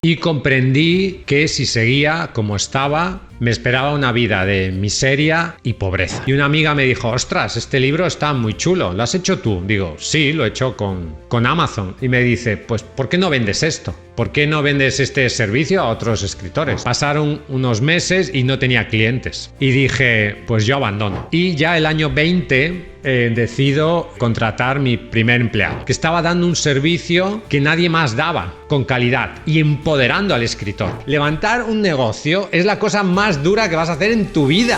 Y comprendí que si seguía como estaba, me esperaba una vida de miseria y pobreza. Y una amiga me dijo: ostras, este libro está muy chulo, ¿lo has hecho tú? Digo: sí, lo he hecho con Amazon. Y me dice: pues ¿por qué no vendes esto? ¿Por qué no vendes este servicio a otros escritores? Pasaron unos meses y no tenía clientes. Y dije: pues yo abandono. Y ya el año 20 decido contratar mi primer empleado, que estaba dando un servicio que nadie más daba, con calidad y empoderando al escritor. Levantar un negocio es la cosa más dura que vas a hacer en tu vida.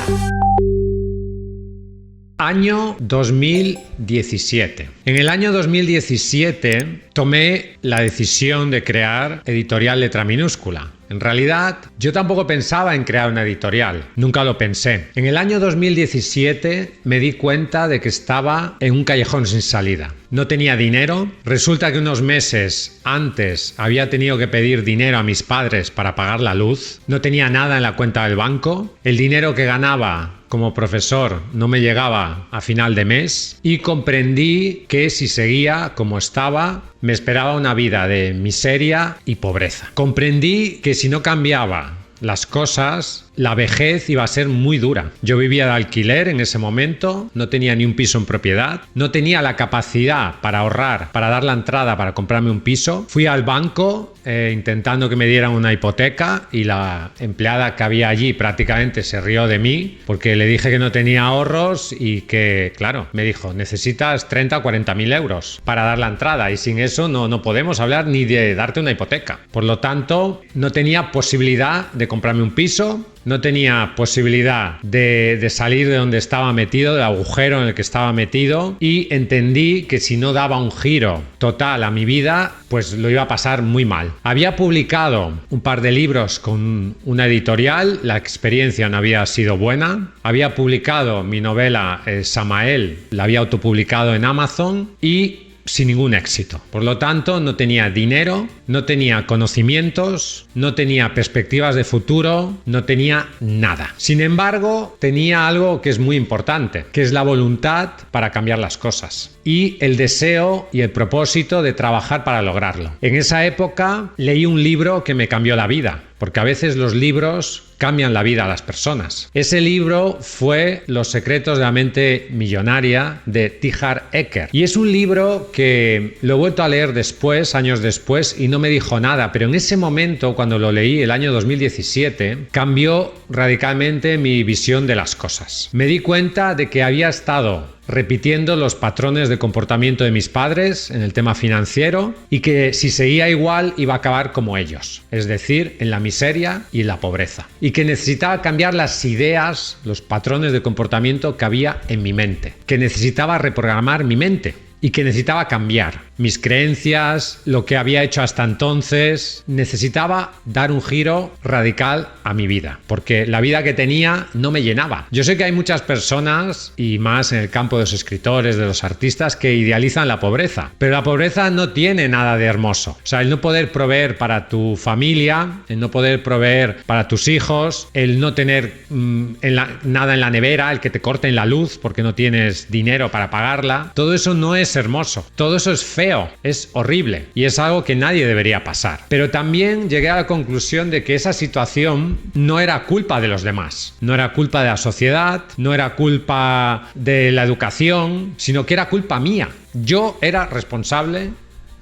Año 2017. En el año 2017 tomé la decisión de crear Editorial Letra Minúscula. En realidad, yo tampoco pensaba en crear una editorial, nunca lo pensé. En el año 2017 me di cuenta de que estaba en un callejón sin salida. No tenía dinero, resulta que unos meses antes había tenido que pedir dinero a mis padres para pagar la luz, no tenía nada en la cuenta del banco, el dinero que ganaba como profesor no me llegaba a final de mes y comprendí que si seguía como estaba, me esperaba una vida de miseria y pobreza. Comprendí que si no cambiaba las cosas, la vejez iba a ser muy dura. Yo vivía de alquiler en ese momento, no tenía ni un piso en propiedad, no tenía la capacidad para ahorrar, para dar la entrada para comprarme un piso. Fui al banco intentando que me dieran una hipoteca y la empleada que había allí prácticamente se rió de mí porque le dije que no tenía ahorros y que, claro, me dijo: necesitas 30 o 40 mil euros para dar la entrada y sin eso no podemos hablar ni de darte una hipoteca. Por lo tanto, no tenía posibilidad de comprarme un piso, no tenía posibilidad de salir de donde estaba metido, del agujero en el que estaba metido, y entendí que si no daba un giro total a mi vida, pues lo iba a pasar muy mal. Había publicado un par de libros con una editorial, la experiencia no había sido buena. Había publicado mi novela Samael, la había autopublicado en Amazon y sin ningún éxito. Por lo tanto, no tenía dinero, no tenía conocimientos, no tenía perspectivas de futuro, no tenía nada. Sin embargo, tenía algo que es muy importante, que es la voluntad para cambiar las cosas y el deseo y el propósito de trabajar para lograrlo. En esa época leí un libro que me cambió la vida, porque a veces los libros cambian la vida a las personas. Ese libro fue Los secretos de la mente millonaria de T. Harv Eker. Y es un libro que lo he vuelto a leer después, años después, y no me dijo nada, pero en ese momento, cuando lo leí, el año 2017, cambió radicalmente mi visión de las cosas. Me di cuenta de que había estado repitiendo los patrones de comportamiento de mis padres en el tema financiero y que si seguía igual iba a acabar como ellos, es decir, en la miseria y en la pobreza, y que necesitaba cambiar las ideas, los patrones de comportamiento que había en mi mente, que necesitaba reprogramar mi mente y que necesitaba cambiar mis creencias, lo que había hecho hasta entonces. Necesitaba dar un giro radical a mi vida, porque la vida que tenía no me llenaba. Yo sé que hay muchas personas, y más en el campo de los escritores, de los artistas, que idealizan la pobreza, pero la pobreza no tiene nada de hermoso. O sea, el no poder proveer para tu familia, el no poder proveer para tus hijos, el no tener nada en la nevera, el que te corten la luz porque no tienes dinero para pagarla, todo eso no es hermoso, todo eso es feo, es horrible y es algo que nadie debería pasar. Pero también llegué a la conclusión de que esa situación no era culpa de los demás, no era culpa de la sociedad, no era culpa de la educación, sino que era culpa mía. Yo era responsable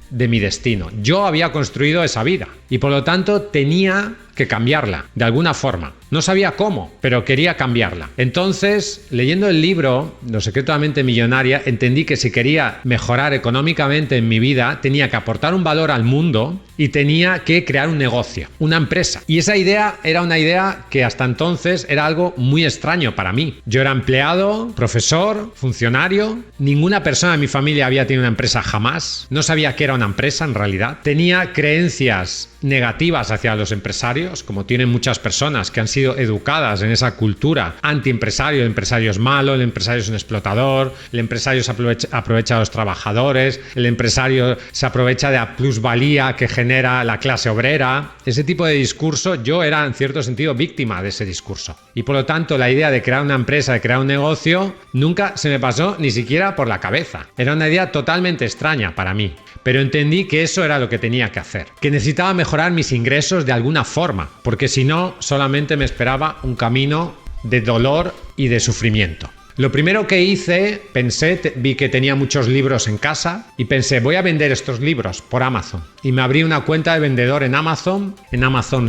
de mi destino, yo había construido esa vida y por lo tanto tenía que cambiarla de alguna forma. No sabía cómo, pero quería cambiarla. Entonces, leyendo el libro Los secretos de la mente millonaria, entendí que si quería mejorar económicamente en mi vida, tenía que aportar un valor al mundo y tenía que crear un negocio, una empresa. Y esa idea era una idea que hasta entonces era algo muy extraño para mí. Yo era empleado, profesor, funcionario. Ninguna persona de mi familia había tenido una empresa jamás. No sabía qué era una empresa en realidad. Tenía creencias negativas hacia los empresarios, como tienen muchas personas que han sido educadas en esa cultura antiempresario. El empresario es malo, el empresario es un explotador, el empresario se aprovecha de los trabajadores, el empresario se aprovecha de la plusvalía que genera la clase obrera. Ese tipo de discurso, yo era en cierto sentido víctima de ese discurso. Y por lo tanto la idea de crear una empresa, de crear un negocio, nunca se me pasó ni siquiera por la cabeza. Era una idea totalmente extraña para mí. Pero entendí que eso era lo que tenía que hacer, que necesitaba mejorar mejorar mis ingresos de alguna forma, porque si no, solamente me esperaba un camino de dolor y de sufrimiento. Lo primero que hice, vi que tenía muchos libros en casa y pensé, voy a vender estos libros por Amazon. Y me abrí una cuenta de vendedor en Amazon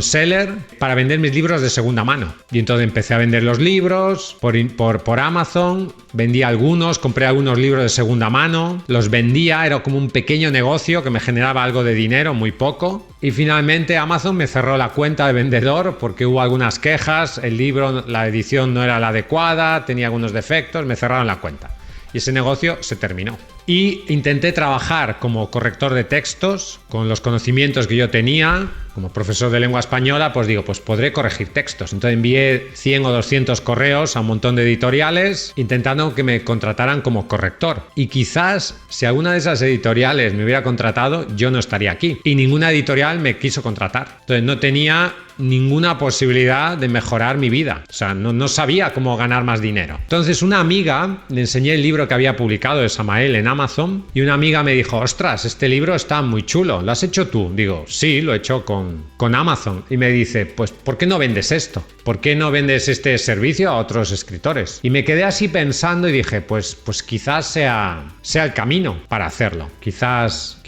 Seller, para vender mis libros de segunda mano. Y entonces empecé a vender los libros por Amazon, vendí algunos, compré algunos libros de segunda mano, los vendía, era como un pequeño negocio que me generaba algo de dinero, muy poco. Y finalmente Amazon me cerró la cuenta de vendedor porque hubo algunas quejas, el libro, la edición no era la adecuada, tenía algunos defectos, me cerraron la cuenta. Y ese negocio se terminó. Y intenté trabajar como corrector de textos, con los conocimientos que yo tenía, como profesor de lengua española, pues digo, pues podré corregir textos. Entonces envié 100 o 200 correos a un montón de editoriales intentando que me contrataran como corrector. Y quizás si alguna de esas editoriales me hubiera contratado, yo no estaría aquí. Y ninguna editorial me quiso contratar. Entonces no tenía ninguna posibilidad de mejorar mi vida. O sea, no sabía cómo ganar más dinero. Entonces una amiga, le enseñé el libro que había publicado de Samael en Amazon y una amiga me dijo, ostras, este libro está muy chulo, ¿lo has hecho tú? Digo, sí, lo he hecho con Amazon. Y me dice, pues, ¿por qué no vendes esto? ¿Por qué no vendes este servicio a otros escritores? Y me quedé así pensando y dije, pues quizás sea el camino para hacerlo. Quizás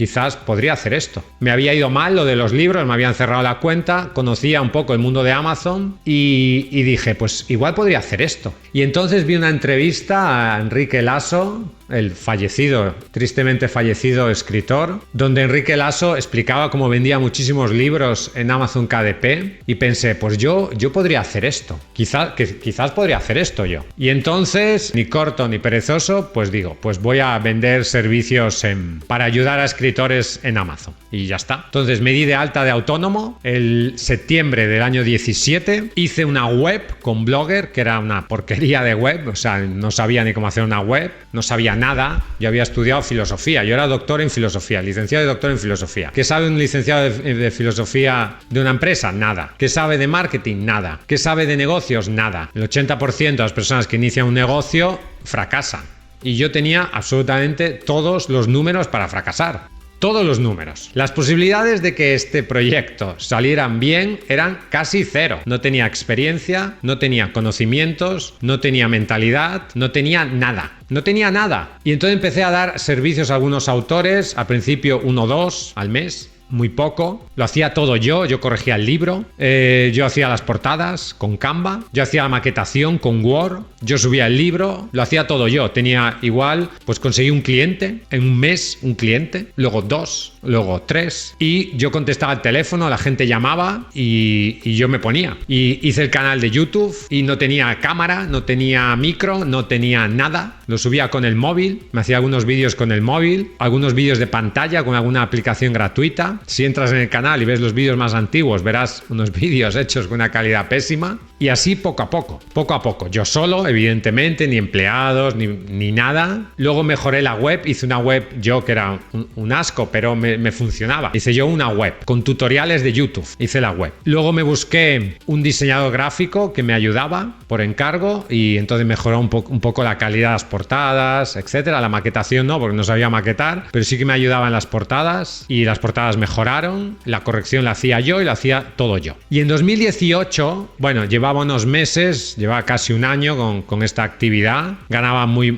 podría hacer esto. Me había ido mal lo de los libros, me habían cerrado la cuenta, conocía un poco el mundo de Amazon y dije, pues igual podría hacer esto. Y entonces vi una entrevista a Enrique Lasso, el fallecido, tristemente fallecido escritor, donde Enrique Lasso explicaba cómo vendía muchísimos libros en Amazon KDP y pensé, pues yo podría hacer esto, quizás podría hacer esto yo. Y entonces, ni corto ni perezoso, pues digo, pues voy a vender servicios para ayudar a escritores en Amazon y ya está. Entonces me di de alta de autónomo el septiembre del año 17, hice una web con Blogger, que era una porquería de web, o sea, no sabía ni cómo hacer una web, no sabía nada, yo había estudiado filosofía, yo era doctor en filosofía, licenciado y doctor en filosofía. ¿Qué sabe un licenciado de filosofía de una empresa? Nada. ¿Qué sabe de marketing? Nada. ¿Qué sabe de negocios? Nada. El 80% de las personas que inician un negocio fracasan. Y yo tenía absolutamente todos los números para fracasar. Todos los números. Las posibilidades de que este proyecto salieran bien eran casi cero. No tenía experiencia, no tenía conocimientos, no tenía mentalidad, no tenía nada. No tenía nada. Y entonces empecé a dar servicios a algunos autores, al principio 1 o 2 al mes. Muy poco, lo hacía todo yo corregía el libro, yo hacía las portadas con Canva, yo hacía la maquetación con Word, yo subía el libro, lo hacía todo yo, tenía igual, pues conseguí un cliente, en un mes un cliente, luego 2, luego 3 y yo contestaba el teléfono, la gente llamaba y yo me ponía. Y hice el canal de YouTube y no tenía cámara, no tenía micro, no tenía nada, lo subía con el móvil, me hacía algunos vídeos con el móvil, algunos vídeos de pantalla con alguna aplicación gratuita. Si entras en el canal y ves los vídeos más antiguos, verás unos vídeos hechos con una calidad pésima. Y así poco a poco. Yo solo, evidentemente, ni empleados, ni nada. Luego mejoré la web, hice una web yo que era un asco, pero me funcionaba. Hice yo una web con tutoriales de YouTube, hice la web. Luego me busqué un diseñador gráfico que me ayudaba por encargo y entonces mejoró un poco la calidad de las portadas, etcétera. La maquetación no, porque no sabía maquetar, pero sí que me ayudaba en las portadas y las portadas mejoraron, la corrección la hacía yo y la hacía todo yo. Y en 2018, bueno, llevaba unos meses, llevaba casi un año con esta actividad, ganaba muy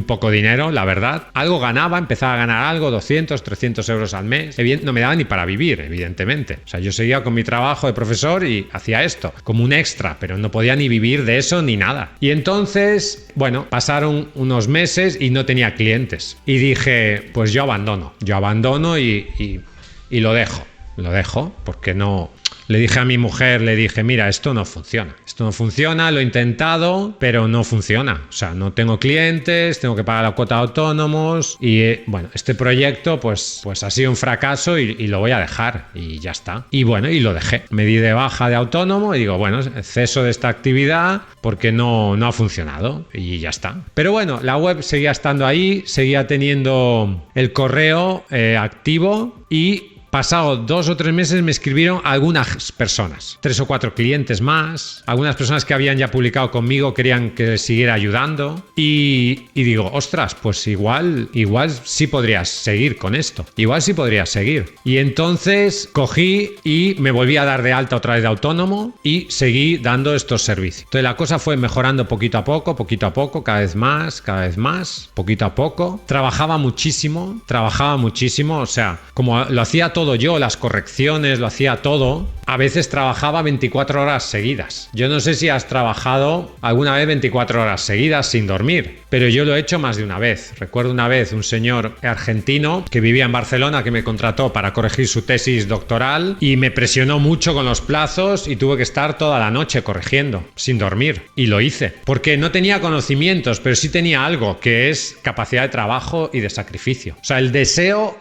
poco dinero, la verdad. Algo ganaba, empezaba a ganar algo, 200, 300 euros al mes. No me daba ni para vivir, evidentemente. O sea, yo seguía con mi trabajo de profesor y hacía esto, como un extra, pero no podía ni vivir de eso ni nada. Y entonces, bueno, pasaron unos meses y no tenía clientes. Y dije, pues yo abandono y lo dejo, porque no. Le dije a mi mujer, mira, esto no funciona, lo he intentado, pero no funciona. O sea, no tengo clientes, tengo que pagar la cuota de autónomos y bueno, este proyecto pues ha sido un fracaso y lo voy a dejar y ya está. Y bueno, y lo dejé. Me di de baja de autónomo y digo, bueno, ceso de esta actividad porque no ha funcionado y ya está. Pero bueno, la web seguía estando ahí, seguía teniendo el correo activo y Pasado 2 o 3 meses me escribieron algunas personas, 3 o 4 clientes más, algunas personas que habían ya publicado conmigo querían que les siguiera ayudando y digo, ostras, pues igual sí podrías seguir con esto, igual sí podrías seguir. Y entonces cogí y me volví a dar de alta otra vez de autónomo y seguí dando estos servicios. Entonces la cosa fue mejorando poquito a poco, cada vez más, poquito a poco. Trabajaba muchísimo, o sea, como lo hacía todo yo, las correcciones, lo hacía todo, a veces trabajaba 24 horas seguidas. Yo no sé si has trabajado alguna vez 24 horas seguidas sin dormir, pero yo lo he hecho más de una vez. Recuerdo una vez un señor argentino que vivía en Barcelona que me contrató para corregir su tesis doctoral y me presionó mucho con los plazos y tuve que estar toda la noche corrigiendo, sin dormir. Y lo hice, porque no tenía conocimientos, pero sí tenía algo, que es capacidad de trabajo y de sacrificio. O sea, el deseo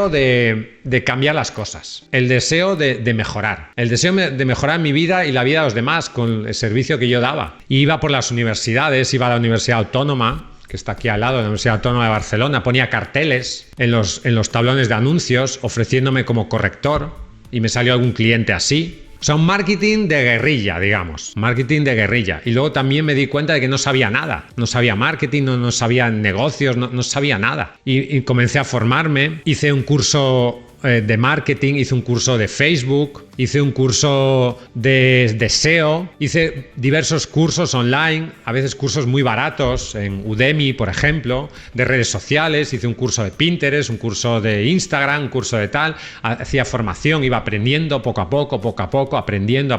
de cambiar las cosas, el deseo de mejorar, el deseo de mejorar mi vida y la vida de los demás con el servicio que yo daba. Y iba por las universidades, iba a la Universidad Autónoma, que está aquí al lado, de la Universidad Autónoma de Barcelona, ponía carteles en los tablones de anuncios ofreciéndome como corrector y me salió algún cliente así. O sea, un marketing de guerrilla, digamos. Marketing de guerrilla. Y luego también me di cuenta de que no sabía nada. No sabía marketing, no sabía negocios, no sabía nada. Y comencé a formarme. Hice un curso de marketing, hice un curso de Facebook, hice un curso de SEO, hice diversos cursos online, a veces cursos muy baratos, en Udemy, por ejemplo, de redes sociales, hice un curso de Pinterest, un curso de Instagram, un curso de tal, hacía formación, iba aprendiendo poco a poco, aprendiendo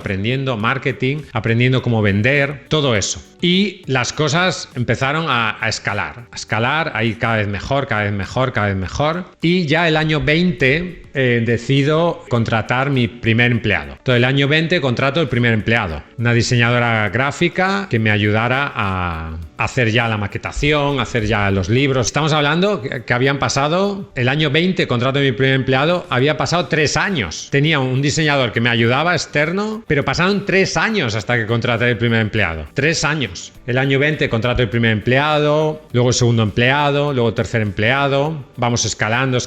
marketing, aprendiendo cómo vender, todo eso. Y las cosas empezaron a escalar, a ir cada vez mejor. Y ya el año 20 decido contratar mi primer empleado. Todo el año 20 contrato el primer empleado, una diseñadora gráfica que me ayudara a hacer ya la maquetación, hacer ya los libros. Estamos hablando que habían pasado, el año 20 contrato de mi primer empleado, había pasado 3 años. Tenía un diseñador que me ayudaba externo, pero pasaron 3 años hasta que contraté el primer empleado. 3 años. El año 20 contrato el primer empleado, luego el segundo empleado, luego el tercer empleado. Vamos escalando.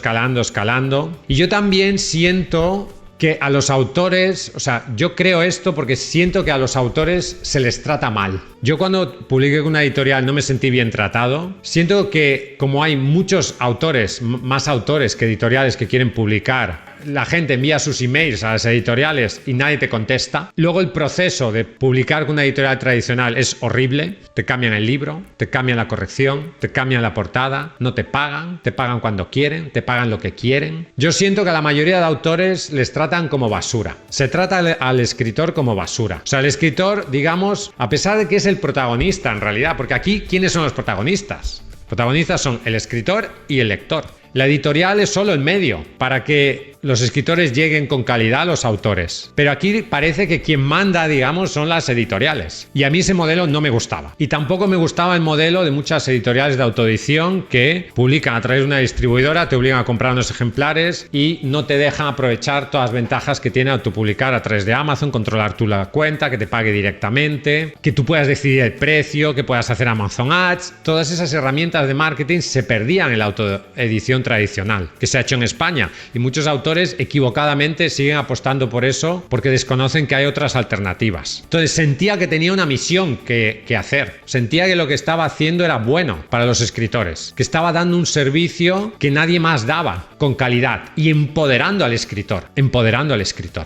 Y yo también siento que a los autores, o sea, yo creo esto porque siento que a los autores se les trata mal. Yo cuando publiqué con una editorial no me sentí bien tratado. Siento que como hay muchos autores, más autores que editoriales que quieren publicar, la gente envía sus emails a las editoriales y nadie te contesta. Luego el proceso de publicar con una editorial tradicional es horrible. Te cambian el libro, te cambian la corrección, te cambian la portada, no te pagan cuando quieren, te pagan lo que quieren. Yo siento que a la mayoría de autores les tratan como basura. Se trata al escritor como basura. O sea, el escritor, digamos, a pesar de que es el protagonista en realidad, porque aquí, ¿quiénes son los protagonistas? Los protagonistas son el escritor y el lector. La editorial es solo el medio para que los escritores lleguen con calidad a los autores. Pero aquí parece que quien manda, digamos, son las editoriales. Y a mí ese modelo no me gustaba. Y tampoco me gustaba el modelo de muchas editoriales de autoedición que publican a través de una distribuidora, te obligan a comprar unos ejemplares y no te dejan aprovechar todas las ventajas que tiene autopublicar a través de Amazon, controlar tú la cuenta, que te pague directamente, que tú puedas decidir el precio, que puedas hacer Amazon Ads. Todas esas herramientas de marketing se perdían en la autoedición tradicional que se ha hecho en España, y muchos autores equivocadamente siguen apostando por eso porque desconocen que hay otras alternativas. Entonces sentía que tenía una misión que hacer, sentía que lo que estaba haciendo era bueno para los escritores, que estaba dando un servicio que nadie más daba con calidad y empoderando al escritor.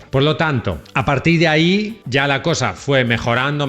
Por lo tanto, a partir de ahí ya la cosa fue mejorando,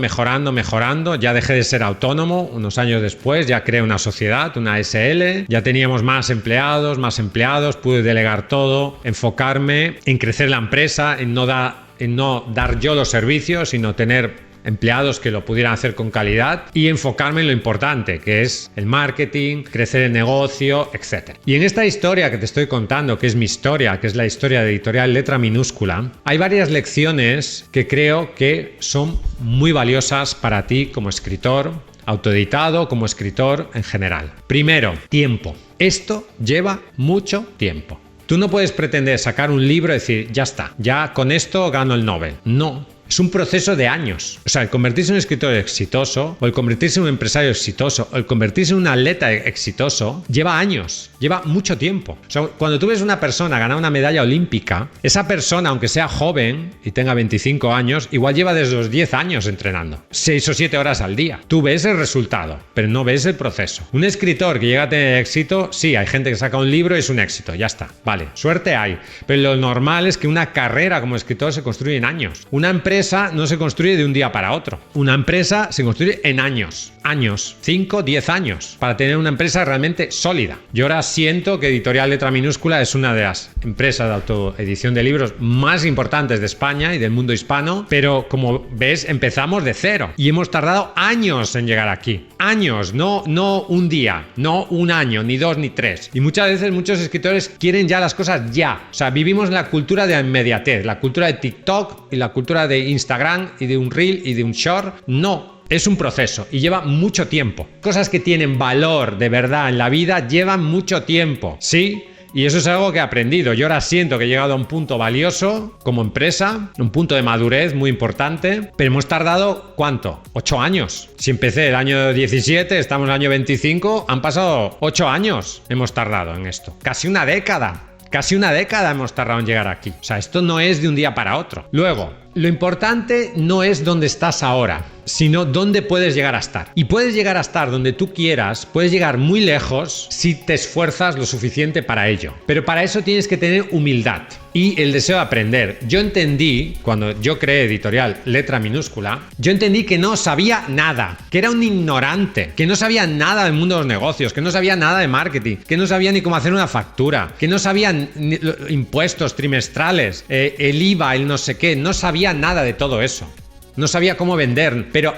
ya dejé de ser autónomo, unos años después ya creé una sociedad, una SL, ya teníamos más empleados, pude delegar todo, enfocarme en crecer la empresa, en no dar yo los servicios, sino tener empleados que lo pudieran hacer con calidad y enfocarme en lo importante, que es el marketing, crecer el negocio, etc. Y en esta historia que te estoy contando, que es mi historia, que es la historia de Editorial Letra Minúscula, hay varias lecciones que creo que son muy valiosas para ti como escritor, autoeditado, como escritor en general. Primero, tiempo. Esto lleva mucho tiempo. Tú no puedes pretender sacar un libro y decir, ya está, ya con esto gano el Nobel. No. Es un proceso de años. O sea, el convertirse en un escritor exitoso, o el convertirse en un empresario exitoso, o el convertirse en un atleta exitoso, lleva años, lleva mucho tiempo. O sea, cuando tú ves una persona ganar una medalla olímpica, esa persona, aunque sea joven y tenga 25 años, igual lleva desde los 10 años entrenando, 6 o 7 horas al día. Tú ves el resultado, pero no ves el proceso. Un escritor que llega a tener éxito, sí, hay gente que saca un libro y es un éxito, ya está, vale, suerte hay, pero lo normal es que una carrera como escritor se construye en años. Una empresa no se construye de un día para otro. Una empresa se construye en años, 5, 10 años, para tener una empresa realmente sólida. Yo ahora siento que Editorial Letra Minúscula es una de las empresas de autoedición de libros más importantes de España y del mundo hispano, pero como ves, empezamos de cero y hemos tardado años en llegar aquí. Años, no un día, no un año, ni 2 ni 3. Y muchas veces muchos escritores quieren ya las cosas ya. O sea, vivimos en la cultura de la inmediatez, la cultura de TikTok y la cultura de Instagram y de un Reel y de un Short. No. Es un proceso y lleva mucho tiempo. Cosas que tienen valor de verdad en la vida llevan mucho tiempo. Sí, y eso es algo que he aprendido. Yo ahora siento que he llegado a un punto valioso como empresa, un punto de madurez muy importante, pero hemos tardado, ¿cuánto? 8 años. Si empecé el año 17, estamos en el año 25, han pasado 8 años hemos tardado en esto. Casi una década. Casi una década hemos tardado en llegar aquí. O sea, esto no es de un día para otro. Luego, lo importante no es dónde estás ahora, sino dónde puedes llegar a estar. Y puedes llegar a estar donde tú quieras, puedes llegar muy lejos si te esfuerzas lo suficiente para ello. Pero para eso tienes que tener humildad y el deseo de aprender. Yo entendí, cuando yo creé Editorial Letra Minúscula, yo entendí que no sabía nada, que era un ignorante, que no sabía nada del mundo de los negocios, que no sabía nada de marketing, que no sabía ni cómo hacer una factura, que no sabía impuestos trimestrales, el IVA, el no sé qué, no sabía nada de todo eso. No sabía cómo vender, pero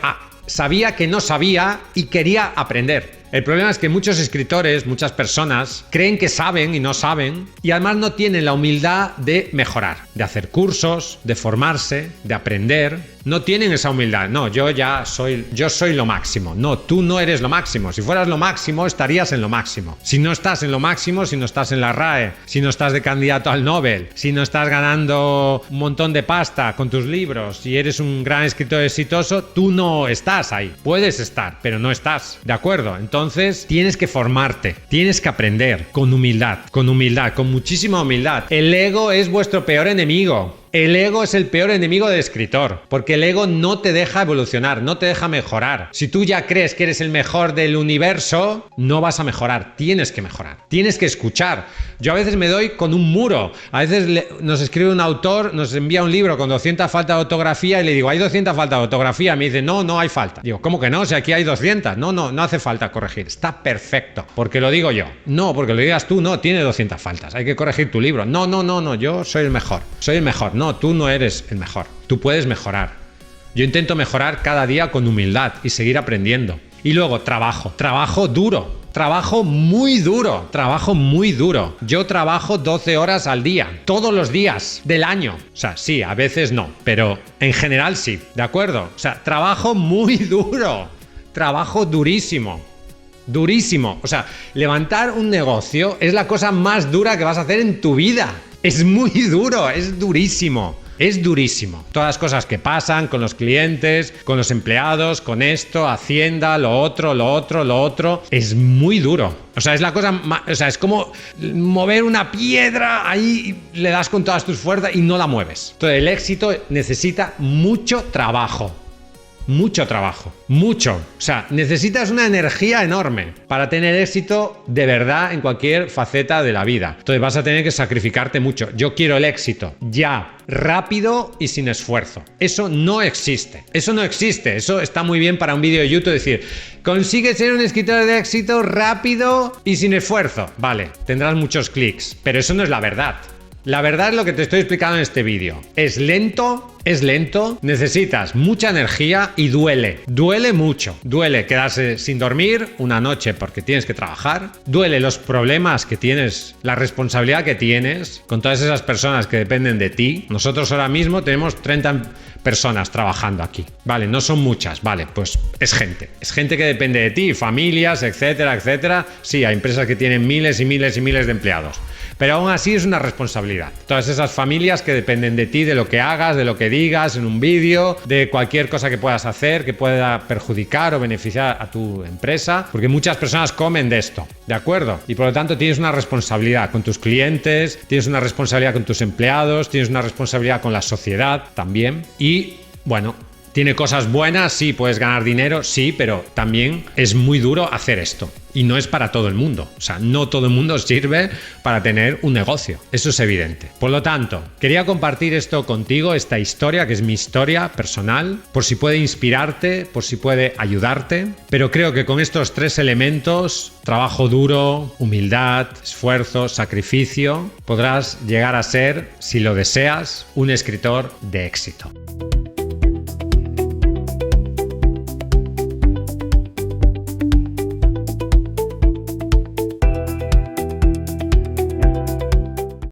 sabía que no sabía y quería aprender. El problema es que muchos escritores, muchas personas, creen que saben y no saben y además no tienen la humildad de mejorar, de hacer cursos, de formarse, de aprender. No tienen esa humildad. No, yo soy lo máximo. No, tú no eres lo máximo. Si fueras lo máximo, estarías en lo máximo. Si no estás en lo máximo, si no estás en la RAE, si no estás de candidato al Nobel, si no estás ganando un montón de pasta con tus libros, si eres un gran escritor exitoso, tú no estás ahí. Puedes estar, pero no estás. ¿De acuerdo? Entonces, tienes que formarte, tienes que aprender con humildad, con muchísima humildad. El ego es vuestro peor enemigo. El ego es el peor enemigo del escritor, porque el ego no te deja evolucionar, no te deja mejorar. Si tú ya crees que eres el mejor del universo, no vas a mejorar, tienes que mejorar, tienes que escuchar. Yo a veces me doy con un muro, a veces nos escribe un autor, nos envía un libro con 200 faltas de ortografía y le digo, ¿hay 200 faltas de ortografía? Me dice, no hay falta. Digo, ¿cómo que no? Si aquí hay 200. No hace falta corregir, está perfecto, porque lo digo yo. No, porque lo digas tú, no, tiene 200 faltas, hay que corregir tu libro. No, yo soy el mejor, No, tú no eres el mejor. Tú puedes mejorar. Yo intento mejorar cada día con humildad y seguir aprendiendo. Y luego trabajo duro. Trabajo muy duro. Yo trabajo 12 horas al día, todos los días del año. O sea, sí, a veces no, pero en general sí, ¿de acuerdo? O sea, trabajo muy duro. Trabajo durísimo. O sea, levantar un negocio es la cosa más dura que vas a hacer en tu vida. Es muy duro, es durísimo. Todas las cosas que pasan con los clientes, con los empleados, con esto, Hacienda, lo otro. Es muy duro. O sea, es la cosa más, o sea, es como mover una piedra ahí, le das con todas tus fuerzas y no la mueves. Entonces, el éxito necesita mucho trabajo. Mucho. O sea, necesitas una energía enorme para tener éxito de verdad en cualquier faceta de la vida. Entonces vas a tener que sacrificarte mucho. Yo quiero el éxito ya, rápido y sin esfuerzo. Eso no existe. Eso está muy bien para un vídeo de YouTube decir, consigue ser un escritor de éxito rápido y sin esfuerzo. Vale, tendrás muchos clics, pero eso no es la verdad. La verdad es lo que te estoy explicando en este vídeo. Es lento, necesitas mucha energía y duele mucho. Duele quedarse sin dormir una noche porque tienes que trabajar. Duele los problemas que tienes, la responsabilidad que tienes con todas esas personas que dependen de ti. Nosotros ahora mismo tenemos 30 personas trabajando aquí. Vale, no son muchas, vale, pues es gente que depende de ti, familias, etcétera. Sí, hay empresas que tienen miles y miles de empleados. Pero aún así es una responsabilidad. Todas esas familias que dependen de ti, de lo que hagas, de lo que digas en un vídeo, de cualquier cosa que puedas hacer que pueda perjudicar o beneficiar a tu empresa, porque muchas personas comen de esto, ¿de acuerdo? Y por lo tanto tienes una responsabilidad con tus clientes, tienes una responsabilidad con tus empleados, tienes una responsabilidad con la sociedad también. Y bueno, tiene cosas buenas, sí, puedes ganar dinero, sí, pero también es muy duro hacer esto. Y no es para todo el mundo. O sea, no todo el mundo sirve para tener un negocio. Eso es evidente. Por lo tanto, quería compartir esto contigo, esta historia, que es mi historia personal, por si puede inspirarte, por si puede ayudarte. Pero creo que con estos 3 elementos, trabajo duro, humildad, esfuerzo, sacrificio, podrás llegar a ser, si lo deseas, un escritor de éxito.